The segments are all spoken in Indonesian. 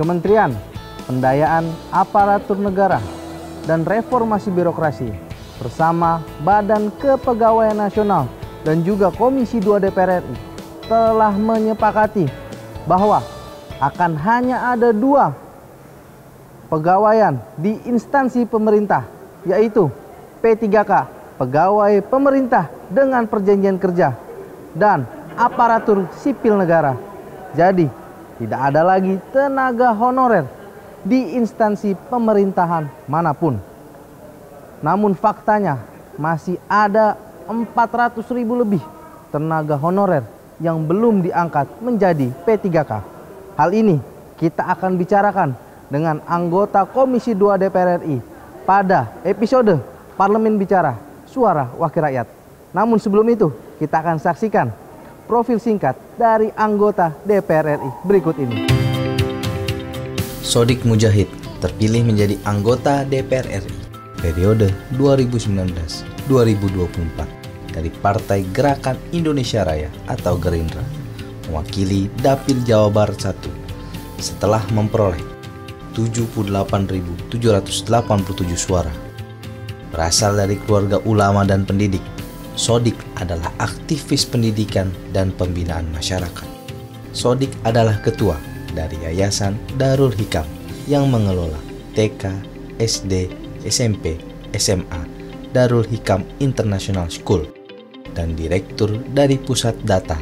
Kementerian Pendayaan Aparatur Negara dan Reformasi Birokrasi bersama Badan Kepegawaian Nasional dan juga Komisi 2 DPR RI telah menyepakati bahwa akan hanya ada 2 pegawaian di instansi pemerintah, yaitu P3K, pegawai pemerintah dengan perjanjian kerja, dan aparatur sipil negara. Jadi, tidak ada lagi tenaga honorer di instansi pemerintahan manapun. Namun faktanya masih ada 400.000 lebih tenaga honorer yang belum diangkat menjadi P3K. Hal ini kita akan bicarakan dengan anggota Komisi 2 DPR RI pada episode Parlemen Bicara Suara Wakil Rakyat. Namun sebelum itu, kita akan saksikan profil singkat dari anggota DPR RI berikut ini. Sodik Mujahid terpilih menjadi anggota DPR RI periode 2019-2024 dari Partai Gerakan Indonesia Raya atau Gerindra, mewakili Dapil Jawa Barat 1 setelah memperoleh 78.787 suara. Berasal dari keluarga ulama dan pendidik, Sodik adalah aktivis pendidikan dan pembinaan masyarakat. Sodik adalah ketua dari Yayasan Darul Hikam yang mengelola TK, SD, SMP, SMA Darul Hikam International School dan direktur dari Pusat Data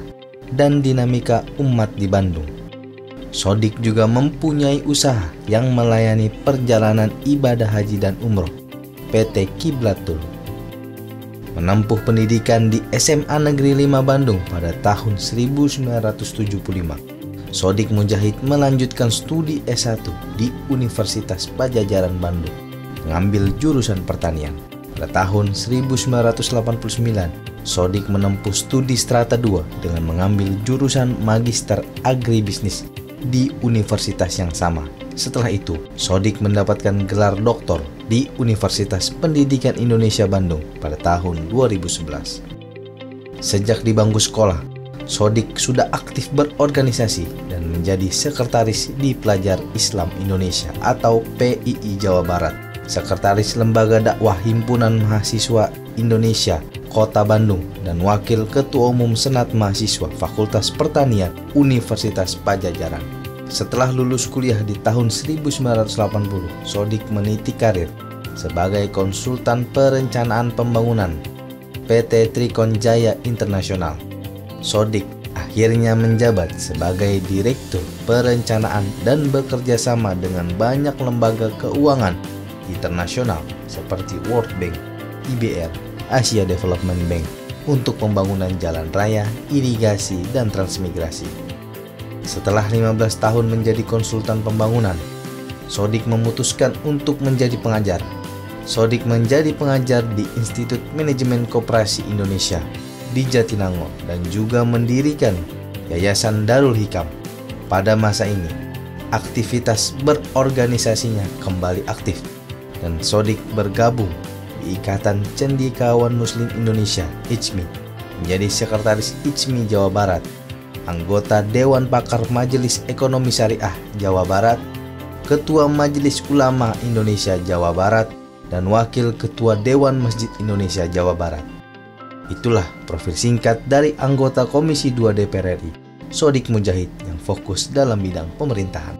dan Dinamika Umat di Bandung. Sodik juga mempunyai usaha yang melayani perjalanan ibadah haji dan umroh PT Kiblatul. Menempuh pendidikan di SMA Negeri 5 Bandung pada tahun 1975. Sodik Mujahid melanjutkan studi S1 di Universitas Padjadjaran Bandung, mengambil jurusan pertanian. Pada tahun 1989, Sodik menempuh studi Strata 2 dengan mengambil jurusan Magister Agribisnis di universitas yang sama. Setelah itu, Sodik mendapatkan gelar doktor di Universitas Pendidikan Indonesia Bandung pada tahun 2011. Sejak di bangku sekolah, Sodik sudah aktif berorganisasi dan menjadi sekretaris di Pelajar Islam Indonesia atau PII Jawa Barat, sekretaris Lembaga Dakwah Himpunan Mahasiswa Indonesia Kota Bandung, dan wakil ketua umum Senat Mahasiswa Fakultas Pertanian Universitas Padjadjaran. Setelah lulus kuliah di tahun 1980, Sodik meniti karir sebagai konsultan perencanaan pembangunan PT Trikon Jaya Internasional. Sodik akhirnya menjabat sebagai Direktur Perencanaan dan bekerja sama dengan banyak lembaga keuangan internasional seperti World Bank, IBR, Asia Development Bank untuk pembangunan jalan raya, irigasi, dan transmigrasi. Setelah 15 tahun menjadi konsultan pembangunan, Sodik memutuskan untuk menjadi pengajar. Sodik menjadi pengajar di Institut Manajemen Koperasi Indonesia di Jatinangor dan juga mendirikan Yayasan Darul Hikam. Pada masa ini, aktivitas berorganisasinya kembali aktif dan Sodik bergabung di Ikatan Cendikawan Muslim Indonesia (ICMI), menjadi sekretaris ICMI Jawa Barat, anggota Dewan Pakar Majelis Ekonomi Syariah Jawa Barat, Ketua Majelis Ulama Indonesia Jawa Barat, dan Wakil Ketua Dewan Masjid Indonesia Jawa Barat. Itulah profil singkat dari anggota Komisi 2 DPR RI, Sodik Mujahid, yang fokus dalam bidang pemerintahan.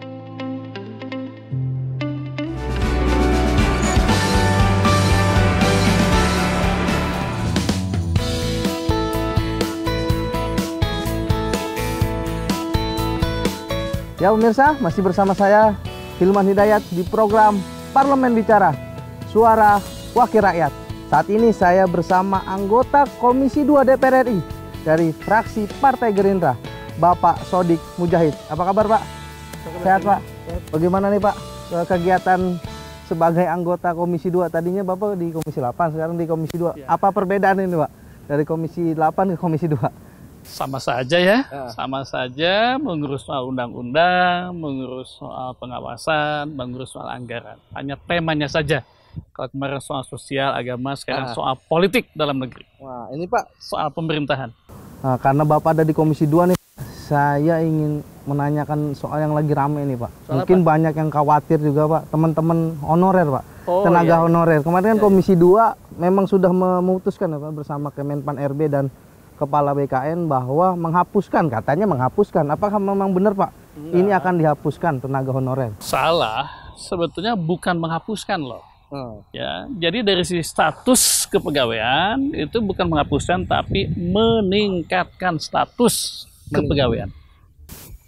Ya pemirsa, masih bersama saya Hilman Hidayat di program Parlemen Bicara Suara Wakil Rakyat. Saat ini saya bersama anggota Komisi 2 DPR RI dari fraksi Partai Gerindra, Bapak Sodik Mujahid. Apa kabar Pak? Sehat Pak? Bagaimana nih Pak kegiatan sebagai anggota Komisi 2? Tadinya Bapak di Komisi 8, sekarang di Komisi 2. Ya. Apa perbedaan ini Pak dari Komisi 8 ke Komisi 2? Sama saja ya, sama saja mengurus soal undang-undang, mengurus soal pengawasan, mengurus soal anggaran. Hanya temanya saja. Kalau kemarin soal sosial, agama, sekarang soal politik dalam negeri. Wah, ini Pak soal pemerintahan. Nah, karena Bapak ada di Komisi 2 nih, saya ingin menanyakan soal yang lagi rame nih Pak. Soal Mungkin apa? banyak yang khawatir juga Pak, teman-teman honorer Pak, Oh, tenaga iya. honorer. Kemarin kan Iya, Komisi 2 memang sudah memutuskan ya Pak, bersama Kemenpan RB dan Kepala BKN bahwa katanya menghapuskan. Apakah memang benar Pak? Ini akan dihapuskan tenaga honorer? Salah, sebetulnya bukan menghapuskan loh. Ya, jadi dari sisi status kepegawaian itu bukan menghapuskan tapi meningkatkan status kepegawaian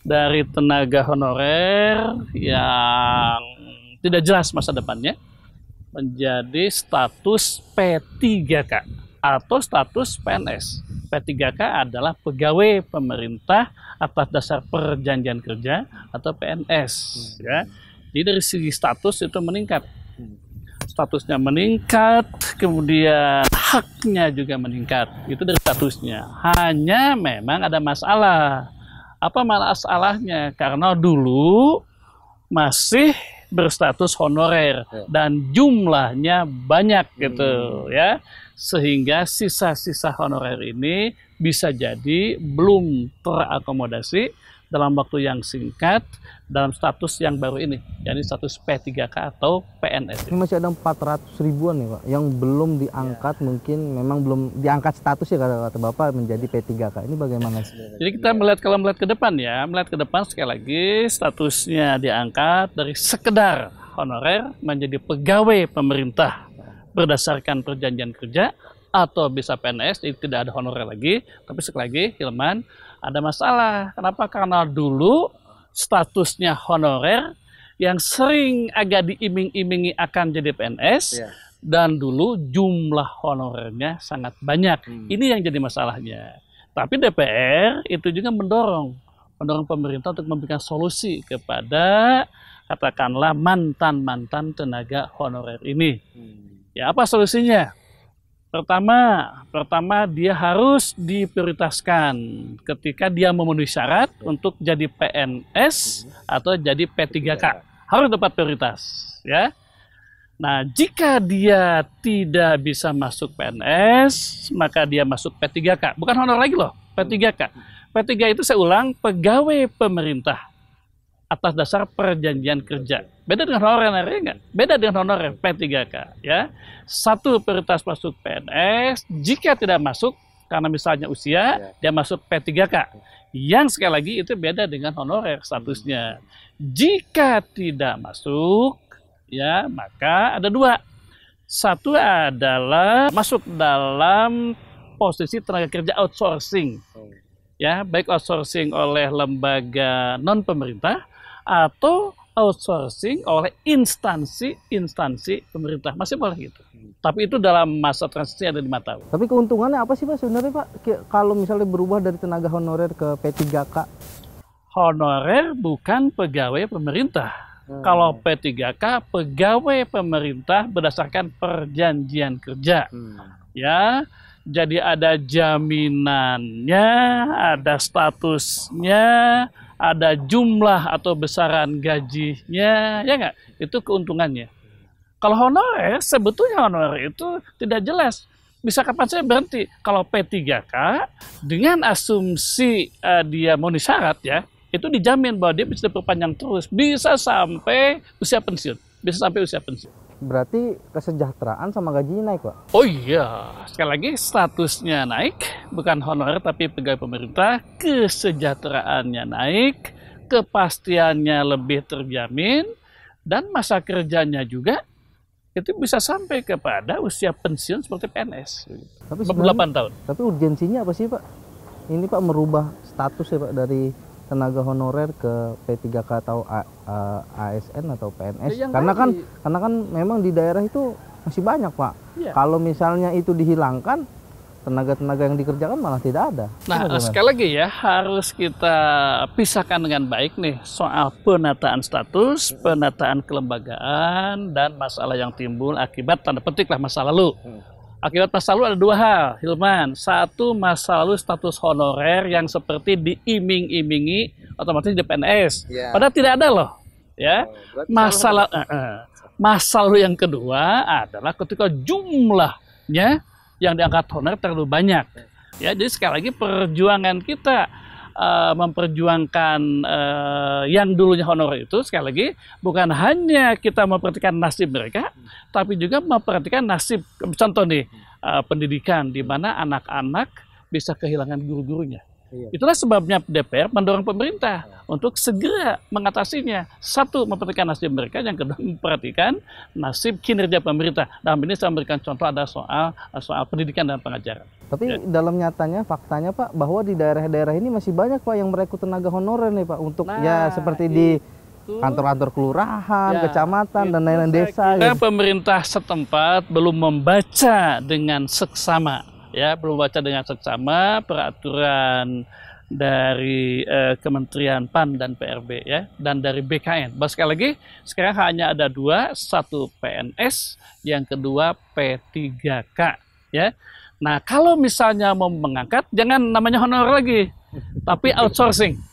dari tenaga honorer yang tidak jelas masa depannya menjadi status P3K atau status PNS. P3K adalah pegawai pemerintah atas dasar perjanjian kerja atau PNS. Ya, jadi dari segi status itu meningkat. Statusnya meningkat, kemudian haknya juga meningkat. Itu dari statusnya. Hanya memang ada masalah. Apa masalahnya? Karena dulu masih berstatus honorer dan jumlahnya banyak gitu ya. Sehingga sisa-sisa honorer ini bisa jadi belum terakomodasi dalam waktu yang singkat dalam status yang baru ini, yakni status P3K atau PNS. Ini masih ada 400 ribuan nih Pak, yang belum diangkat, mungkin memang belum diangkat status ya kata Bapak menjadi P3K. Ini bagaimana sih? Jadi kita kalau melihat ke depan ya, melihat ke depan sekali lagi statusnya diangkat dari sekedar honorer menjadi pegawai pemerintah berdasarkan perjanjian kerja atau bisa PNS, jadi tidak ada honorer lagi. Tapi sekali lagi Hilman, ada masalah. Kenapa? Karena dulu statusnya honorer yang sering agak diiming-imingi akan jadi PNS dan dulu jumlah honorernya sangat banyak. Ini yang jadi masalahnya. Tapi DPR itu juga mendorong pemerintah untuk memberikan solusi kepada katakanlah mantan-mantan tenaga honorer ini. Ya, apa solusinya? Pertama dia harus diprioritaskan ketika dia memenuhi syarat untuk jadi PNS atau jadi P3K. Harus dapat prioritas, ya. Nah, jika dia tidak bisa masuk PNS, maka dia masuk P3K. Bukan honor lagi loh, P3K. P3 itu saya ulang, pegawai pemerintah atas dasar perjanjian kerja. Beda dengan honorer, enggak? Beda dengan honorer P3K, ya. Satu prioritas masuk PNS, jika tidak masuk karena misalnya usia, dia masuk P3K. Yang sekali lagi itu beda dengan honorer statusnya. Jika tidak masuk, ya, maka ada dua. Satu adalah masuk dalam posisi tenaga kerja outsourcing. Ya, baik outsourcing oleh lembaga non pemerintah atau outsourcing oleh instansi pemerintah, masih boleh gitu. Tapi itu dalam masa transisi ada 5 tahun. Tapi keuntungannya apa sih Pak sebenarnya Pak kalau misalnya berubah dari tenaga honorer ke P3K? Honorer bukan pegawai pemerintah. Kalau P3K pegawai pemerintah berdasarkan perjanjian kerja. Ya, jadi ada jaminannya, ada statusnya, ada jumlah atau besaran gajinya, ya nggak? Itu keuntungannya. Kalau honorer, sebetulnya honorer itu tidak jelas. Bisa kapan saya berhenti? Kalau P3K, dengan asumsi dia memenuhi syarat ya, itu dijamin bahwa dia bisa diperpanjang terus. Bisa sampai usia pensiun. Bisa sampai usia pensiun. Berarti kesejahteraan sama gajinya naik Pak? Oh iya, sekali lagi statusnya naik, bukan honorer tapi pegawai pemerintah, kesejahteraannya naik, kepastiannya lebih terjamin, dan masa kerjanya juga itu bisa sampai kepada usia pensiun seperti PNS. Tapi 8 tahun. Tapi urgensinya apa sih Pak? Ini Pak merubah status ya Pak dari tenaga honorer ke P3K atau ASN atau PNS. Karena kan memang di daerah itu masih banyak Pak. Ya. Kalau misalnya itu dihilangkan, tenaga-tenaga yang dikerjakan malah tidak ada. Nah, sekali lagi ya, harus kita pisahkan dengan baik nih soal penataan status, penataan kelembagaan, dan masalah yang timbul akibat tanda petik lah masa lalu. Akibat masa lalu ada 2 hal, Hilman. Satu, masa lalu status honorer yang seperti diiming-imingi otomatis di PNS. Padahal tidak ada loh. Ya. Masa lalu yang kedua adalah ketika jumlahnya yang diangkat honorer terlalu banyak. Ya, jadi sekali lagi perjuangan kita memperjuangkan yang dulunya honorer itu, sekali lagi, bukan hanya kita memperhatikan nasib mereka, tapi juga memperhatikan nasib, contoh nih, pendidikan, di mana anak-anak bisa kehilangan guru-gurunya. Itulah sebabnya DPR mendorong pemerintah untuk segera mengatasinya. Satu, memperhatikan nasib mereka. Yang kedua, memperhatikan nasib kinerja pemerintah. Dalam ini saya memberikan contoh ada soal pendidikan dan pengajaran. Tapi dalam nyatanya, faktanya Pak, bahwa di daerah-daerah ini masih banyak Pak yang merekrut tenaga honorer nih Pak. Untuk seperti di kantor-kantor kelurahan, kecamatan, dan lain-lain desa. Pemerintah setempat belum membaca dengan seksama. Belum baca dengan seksama peraturan dari Kementerian PAN dan PRB dan dari BKN. Sekali lagi, sekarang hanya ada dua, satu PNS, yang kedua P3K. Nah, kalau misalnya mau mengangkat, jangan namanya honorer lagi, tapi outsourcing.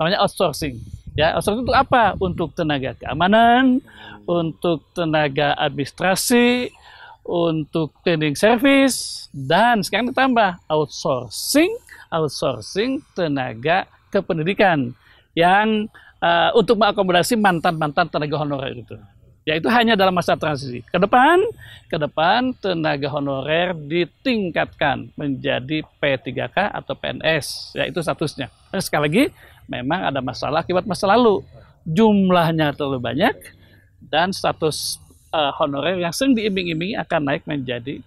Namanya outsourcing. Outsourcing untuk apa? Untuk tenaga keamanan, untuk tenaga administrasi, untuk cleaning service, dan sekarang ditambah outsourcing tenaga kependidikan yang untuk mengakomodasi mantan-mantan tenaga honorer itu. Itu hanya dalam masa transisi. Ke depan tenaga honorer ditingkatkan menjadi P3K atau PNS. Itu statusnya. Dan sekali lagi, memang ada masalah akibat masa lalu. Jumlahnya terlalu banyak dan status honorer yang sering diiming-imingi akan naik menjadi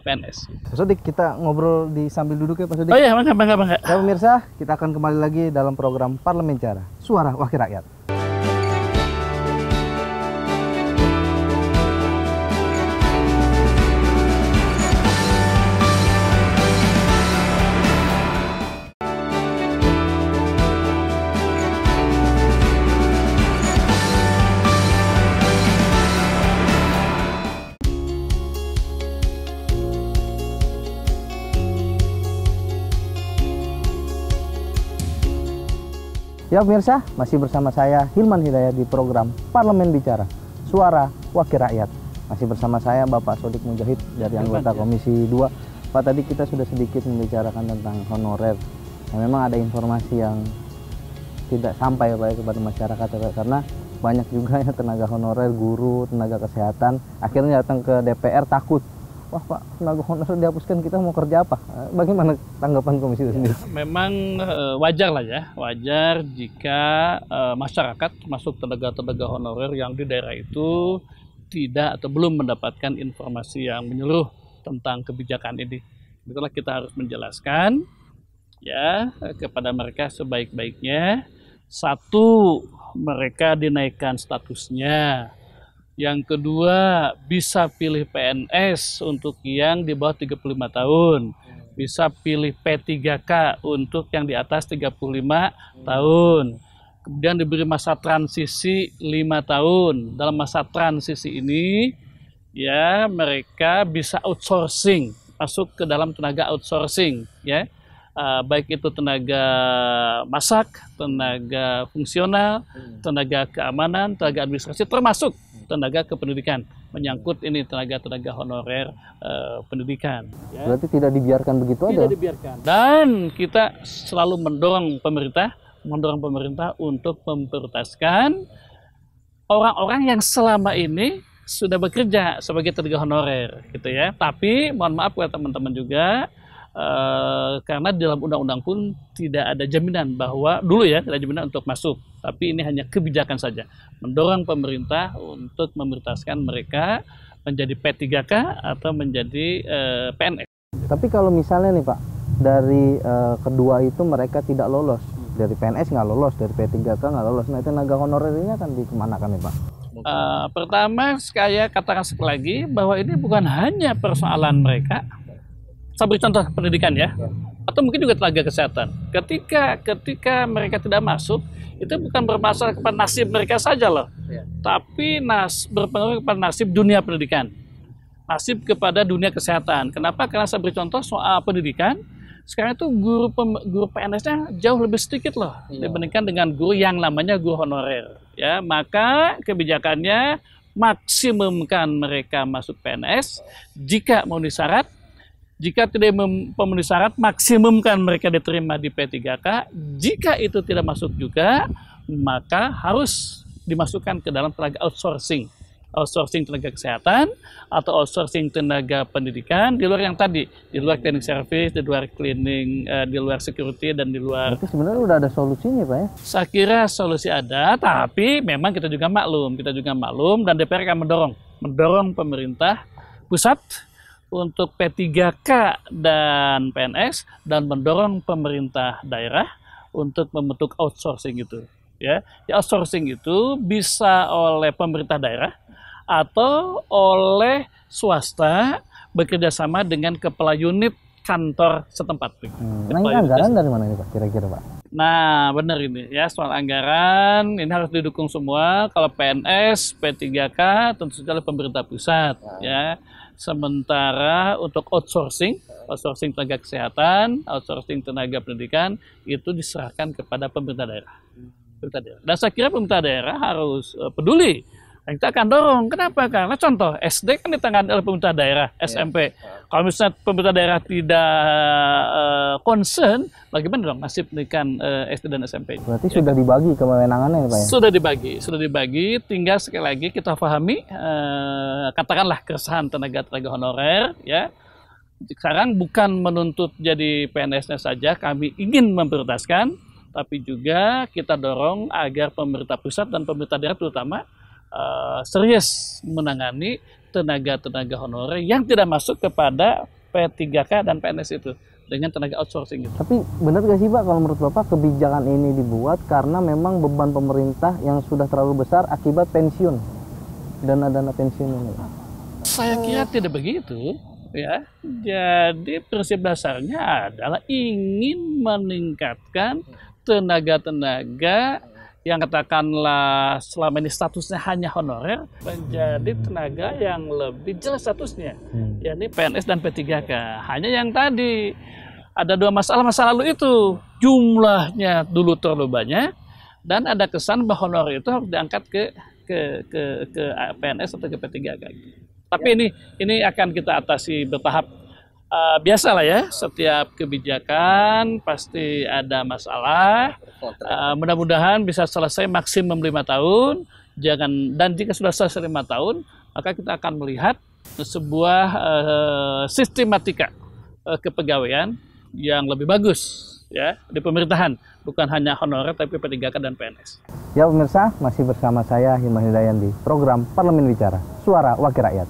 PNS. Pak Sodik, kita ngobrol di sambil duduk ya Pak Sodik. Oh iya, bangga. Ya pemirsa, kita akan kembali lagi dalam program Parlemen Bicara, Suara Wakil Rakyat. Ya pemirsa, masih bersama saya Hilman Hidayat di program Parlemen Bicara, Suara Wakil Rakyat. Masih bersama saya Bapak Sodik Mujahid dari anggota Komisi 2. Pak, tadi kita sudah sedikit membicarakan tentang honorer. Memang ada informasi yang tidak sampai Pak kepada masyarakat, karena banyak juga ya tenaga honorer, guru, tenaga kesehatan akhirnya datang ke DPR takut. Wah Pak, tenaga honorer dihapuskan, kita mau kerja apa? Bagaimana tanggapan komisi itu sendiri? Memang wajar lah ya, wajar jika masyarakat termasuk tenaga-tenaga honorer yang di daerah itu tidak atau belum mendapatkan informasi yang menyeluruh tentang kebijakan ini. Itulah kita harus menjelaskan kepada mereka sebaik-baiknya. Satu, mereka dinaikkan statusnya. Yang kedua, bisa pilih PNS untuk yang di bawah 35 tahun. Bisa pilih P3K untuk yang di atas 35 tahun. Kemudian diberi masa transisi 5 tahun. Dalam masa transisi ini, mereka bisa outsourcing, masuk ke dalam tenaga outsourcing. Baik itu tenaga masak, tenaga fungsional, tenaga keamanan, tenaga administrasi, termasuk tenaga kependidikan, menyangkut ini tenaga honorer pendidikan. Berarti tidak dibiarkan begitu aja? Tidak dibiarkan. Dan kita selalu mendorong pemerintah untuk memprioritaskan orang-orang yang selama ini sudah bekerja sebagai tenaga honorer, gitu ya. Tapi mohon maaf buat teman-teman juga, karena di dalam undang-undang pun tidak ada jaminan bahwa tidak ada jaminan untuk masuk, tapi ini hanya kebijakan saja, mendorong pemerintah untuk memprioritaskan mereka menjadi P3K atau menjadi PNS. Tapi kalau misalnya nih Pak, dari kedua itu mereka tidak lolos, dari PNS nggak lolos, dari P3K nggak lolos, nah itu tenaga honorer ini akan dikemanakan nih Pak? Pertama, saya katakan sekali lagi bahwa ini bukan hanya persoalan mereka. Saya beri contoh pendidikan atau mungkin juga tenaga kesehatan. Ketika mereka tidak masuk, itu bukan bermasalah kepada nasib mereka saja loh, tapi berpengaruh kepada nasib dunia pendidikan, nasib kepada dunia kesehatan. Kenapa? Karena saya beri contoh soal pendidikan. Sekarang itu guru PNS-nya jauh lebih sedikit loh dibandingkan dengan guru yang namanya guru honorer. Maka kebijakannya maksimumkan mereka masuk PNS. Jika memenuhi syarat, Jika tidak memenuhi syarat, maksimumkan mereka diterima di P3K. Jika itu tidak masuk juga, maka harus dimasukkan ke dalam tenaga outsourcing. Outsourcing tenaga kesehatan atau outsourcing tenaga pendidikan di luar yang tadi, di luar cleaning service, di luar cleaning, di luar security, dan di luar. Berarti sebenarnya udah ada solusinya Pak ya? Saya kira solusi ada, tapi memang kita juga maklum dan DPR akan mendorong pemerintah pusat untuk P3K dan PNS dan mendorong pemerintah daerah untuk membentuk outsourcing itu. Ya, outsourcing itu bisa oleh pemerintah daerah atau oleh swasta bekerja sama dengan kepala unit kantor setempat. Nah, ini anggaran dari mana nih Pak kira-kira Pak? Nah, benar ini ya, soal anggaran ini harus didukung semua. Kalau PNS, P3K tentu saja oleh pemerintah pusat ya. Sementara untuk outsourcing tenaga kesehatan, outsourcing tenaga pendidikan itu diserahkan kepada pemerintah daerah. Dan saya kira pemerintah daerah harus peduli. Dan kita akan dorong. Kenapa? Karena contoh SD kan ditangani oleh pemerintah daerah, SMP. Kalau misalnya pemerintah daerah tidak concern, bagaimana dong nasib pendidikan SD dan SMP? Berarti sudah dibagi kewenangannya ya Pak ya? Sudah dibagi. Tinggal sekali lagi kita pahami, katakanlah keresahan tenaga honorer, ya. Sekarang bukan menuntut jadi PNS-nya saja, kami ingin memprioritaskan, tapi juga kita dorong agar pemerintah pusat dan pemerintah daerah terutama serius menangani tenaga honorer yang tidak masuk kepada P3K dan PNS itu dengan tenaga outsourcing itu. Tapi benar gak sih Pak kalau menurut Bapak kebijakan ini dibuat karena memang beban pemerintah yang sudah terlalu besar akibat pensiun, dana pensiun ini? Saya kira tidak begitu. Ya, jadi prinsip dasarnya adalah ingin meningkatkan tenaga yang katakanlah selama ini statusnya hanya honorer menjadi tenaga yang lebih jelas statusnya, yakni PNS dan P3K. Hanya yang tadi ada dua masalah masa lalu itu, jumlahnya dulu terlalu banyak dan ada kesan bahwa honorer itu harus diangkat ke PNS atau ke P3K. Tapi ini akan kita atasi bertahap. Biasalah ya, setiap kebijakan pasti ada masalah. Mudah-mudahan bisa selesai maksimum 5 tahun. Dan jika sudah selesai 5 tahun, maka kita akan melihat sebuah sistematika kepegawaian yang lebih bagus ya di pemerintahan, bukan hanya honorer tapi P3K dan PNS. Ya pemirsa, masih bersama saya Hilman Hidayat di program Parlemen Bicara, Suara Wakil Rakyat.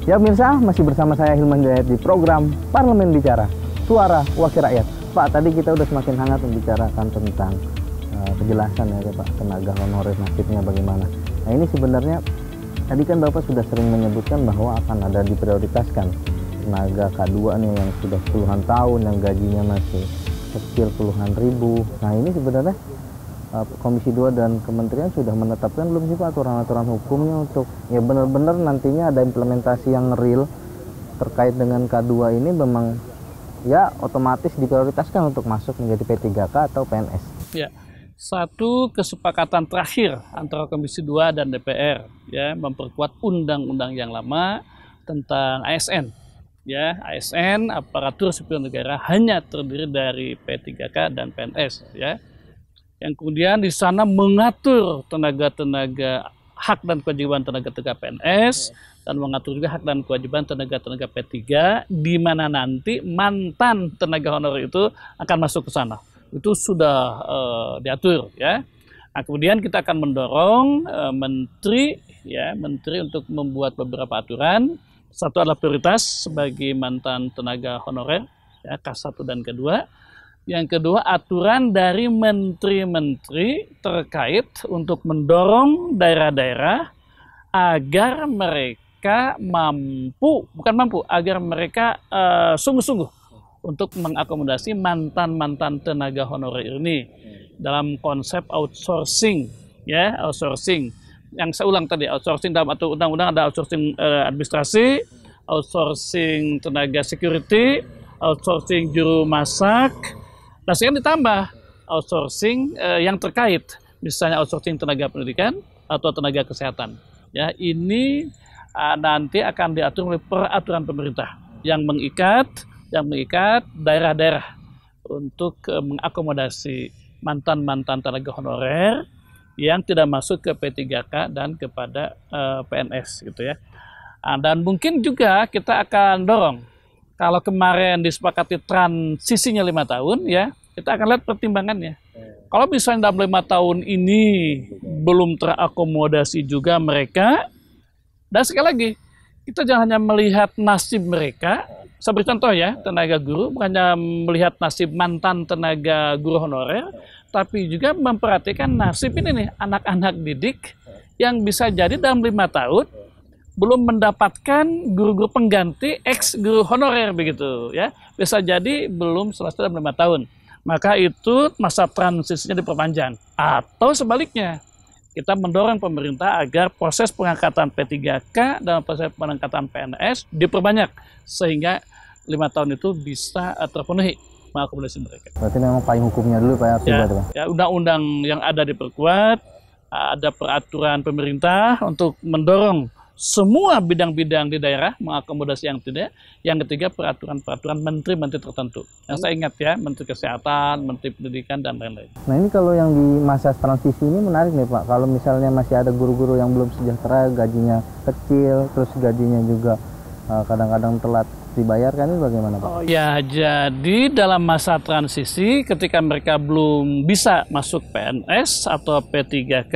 Ya pemirsa, masih bersama saya Hilman Hidayat di program Parlemen Bicara, Suara Wakil Rakyat. Pak, tadi kita udah semakin hangat membicarakan tentang kejelasan ya Pak, tenaga honorer nasibnya bagaimana. Nah ini sebenarnya, tadi kan Bapak sudah sering menyebutkan bahwa akan ada diprioritaskan tenaga K2 nih yang sudah puluhan tahun, yang gajinya masih kecil puluhan ribu. Nah ini sebenarnya Komisi 2 dan Kementerian sudah menetapkan belum sih Pak aturan-aturan hukumnya untuk ya benar-benar nantinya ada implementasi yang real terkait dengan K2 ini memang ya otomatis diprioritaskan untuk masuk menjadi P3K atau PNS? Ya, satu kesepakatan terakhir antara Komisi 2 dan DPR ya memperkuat undang-undang yang lama tentang ASN. Ya, ASN aparatur sipil negara hanya terdiri dari P3K dan PNS ya. Yang kemudian di sana mengatur tenaga hak dan kewajiban tenaga PNS dan mengatur juga hak dan kewajiban tenaga P3 di mana nanti mantan tenaga honorer itu akan masuk ke sana. Itu sudah diatur ya. Nah, kemudian kita akan mendorong menteri untuk membuat beberapa aturan. Satu adalah prioritas sebagai mantan tenaga honorer ya, K1 dan K2. Yang kedua, aturan dari menteri-menteri terkait untuk mendorong daerah-daerah agar mereka agar mereka sungguh-sungguh untuk mengakomodasi mantan-mantan tenaga honorer ini dalam konsep outsourcing, ya, outsourcing. Yang saya ulang tadi, outsourcing dalam atau undang-undang ada outsourcing administrasi, outsourcing tenaga security, outsourcing juru masak. Nah, sekarang ditambah outsourcing yang terkait, misalnya outsourcing tenaga pendidikan atau tenaga kesehatan. Ya, ini nanti akan diatur oleh peraturan pemerintah yang mengikat daerah-daerah untuk mengakomodasi mantan-mantan tenaga honorer yang tidak masuk ke P3K dan kepada PNS gitu ya. Dan mungkin juga kita akan dorong, kalau kemarin disepakati transisinya 5 tahun ya, kita akan lihat pertimbangannya. Kalau misalnya dalam 5 tahun ini belum terakomodasi juga mereka, dan sekali lagi, kita jangan hanya melihat nasib mereka. Saya beri contoh ya, tenaga guru, bukan hanya melihat nasib mantan tenaga guru honorer, tapi juga memperhatikan nasib ini nih, anak-anak didik yang bisa jadi dalam 5 tahun belum mendapatkan guru-guru pengganti ex guru honorer begitu ya. Bisa jadi belum selesai dalam 5 tahun. Maka itu masa transisinya diperpanjang. Atau sebaliknya, kita mendorong pemerintah agar proses pengangkatan P3K dan proses pengangkatan PNS diperbanyak sehingga 5 tahun itu bisa terpenuhi mengakomodasi mereka. Berarti memang payung hukumnya dulu Pak ya, ya, undang-undang yang ada diperkuat, ada peraturan pemerintah untuk mendorong semua bidang-bidang di daerah mengakomodasi yang tidak. Yang ketiga, peraturan-peraturan menteri-menteri tertentu. Yang saya ingat ya, Menteri Kesehatan, Menteri Pendidikan, dan lain-lain. Nah ini kalau yang di masa transisi ini menarik nih Pak. Kalau misalnya masih ada guru-guru yang belum sejahtera, gajinya kecil, terus gajinya juga kadang-kadang telat dibayarkan, ini bagaimana Pak? Oh ya, jadi dalam masa transisi ketika mereka belum bisa masuk PNS atau P3K,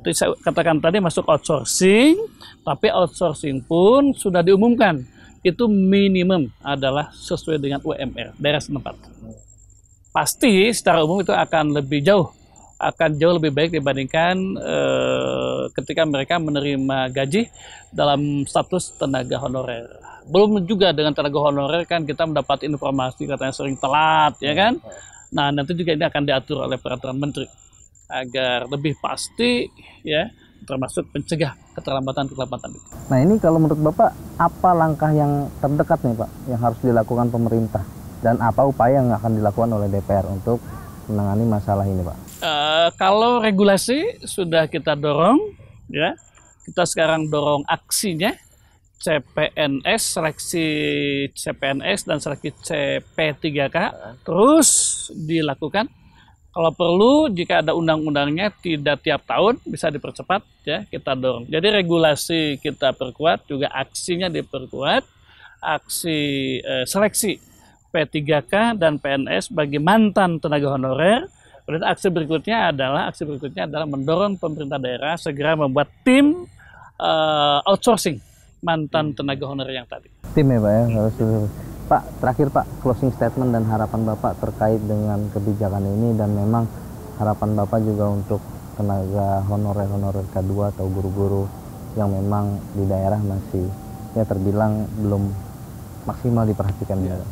itu saya katakan tadi masuk outsourcing, tapi outsourcing pun sudah diumumkan itu minimum adalah sesuai dengan UMR daerah setempat. Pasti secara umum itu akan jauh lebih baik dibandingkan ketika mereka menerima gaji dalam status tenaga honorer. Belum juga dengan tenaga honorer kan kita mendapat informasi katanya sering telat ya kan. Nah nanti juga ini akan diatur oleh peraturan menteri agar lebih pasti ya, termasuk pencegah keterlambatan itu. Nah ini kalau menurut Bapak apa langkah yang terdekat nih Pak yang harus dilakukan pemerintah dan apa upaya yang akan dilakukan oleh DPR untuk menangani masalah ini Pak? Kalau regulasi sudah kita dorong ya, kita sekarang dorong aksinya CPNS, seleksi CPNS dan seleksi CP3K terus dilakukan. Kalau perlu, jika ada undang-undangnya tidak tiap tahun bisa dipercepat ya, kita dorong. Jadi regulasi kita perkuat, juga aksinya diperkuat, aksi seleksi P3K dan PNS bagi mantan tenaga honorer. Kemudian aksi berikutnya adalah mendorong pemerintah daerah segera membuat tim outsourcing mantan tenaga honorer yang tadi. Tim ya Pak ya, harus. Pak, terakhir Pak, closing statement dan harapan Bapak terkait dengan kebijakan ini dan memang harapan Bapak juga untuk tenaga honorer K2 atau guru-guru yang memang di daerah masih ya terbilang belum maksimal diperhatikan. Ya.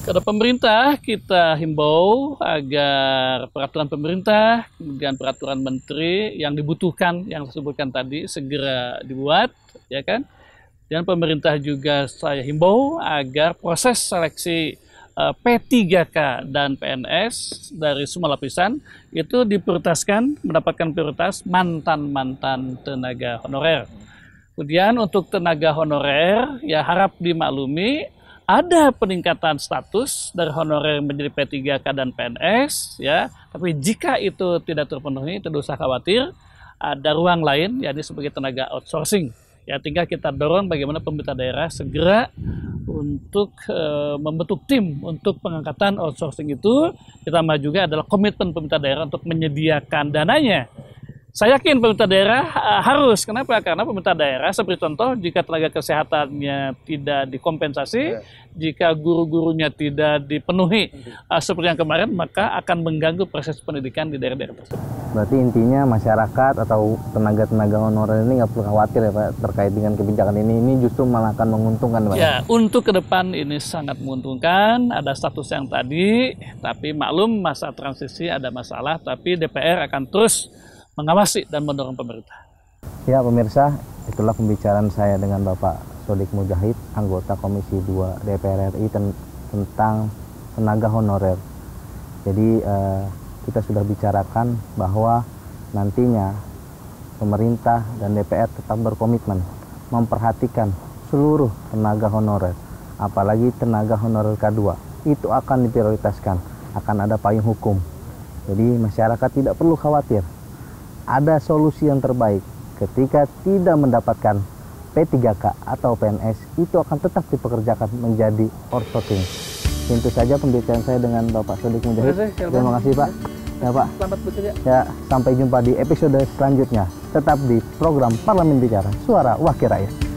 Kepada pemerintah kita himbau agar peraturan pemerintah, kemudian peraturan menteri yang dibutuhkan, yang disebutkan tadi segera dibuat, ya kan? Dan pemerintah juga saya himbau agar proses seleksi P3K dan PNS dari semua lapisan itu diprioritaskan, mendapatkan prioritas mantan-mantan tenaga honorer. Kemudian untuk tenaga honorer ya harap dimaklumi ada peningkatan status dari honorer menjadi P3K dan PNS ya. Tapi jika itu tidak terpenuhi, tidak usah khawatir, ada ruang lain yakni sebagai tenaga outsourcing. Ya, tinggal kita dorong bagaimana pemerintah daerah segera untuk membentuk tim untuk pengangkatan outsourcing itu. Ditambah juga adalah komitmen pemerintah daerah untuk menyediakan dananya Saya yakin pemerintah daerah harus. Kenapa? Karena pemerintah daerah seperti contoh jika tenaga kesehatannya tidak dikompensasi, jika guru-gurunya tidak dipenuhi seperti yang kemarin, maka akan mengganggu proses pendidikan di daerah-daerah tersebut. Berarti intinya masyarakat atau tenaga-tenaga honorer ini nggak perlu khawatir ya Pak terkait dengan kebijakan ini justru malah akan menguntungkan Pak. Ya, untuk ke depan ini sangat menguntungkan. Ada status yang tadi, tapi maklum masa transisi ada masalah, tapi DPR akan terus mengawasi dan mendorong pemerintah. Ya pemirsa, itulah pembicaraan saya dengan Bapak Sodik Mujahid, anggota Komisi 2 DPR RI tentang tenaga honorer. Jadi kita sudah bicarakan bahwa nantinya pemerintah dan DPR tetap berkomitmen memperhatikan seluruh tenaga honorer, apalagi tenaga honorer K2. Itu akan diprioritaskan, akan ada payung hukum. Jadi masyarakat tidak perlu khawatir. Ada solusi yang terbaik ketika tidak mendapatkan P3K atau PNS, itu akan tetap dipekerjakan menjadi outsourcing. Itu saja pembicaraan saya dengan Bapak Sodik Mujahid. Terima kasih Pak. Ya Pak. Selamat bekerja. Ya, sampai jumpa di episode selanjutnya. Tetap di program Parlemen Bicara, Suara Wakil Rakyat.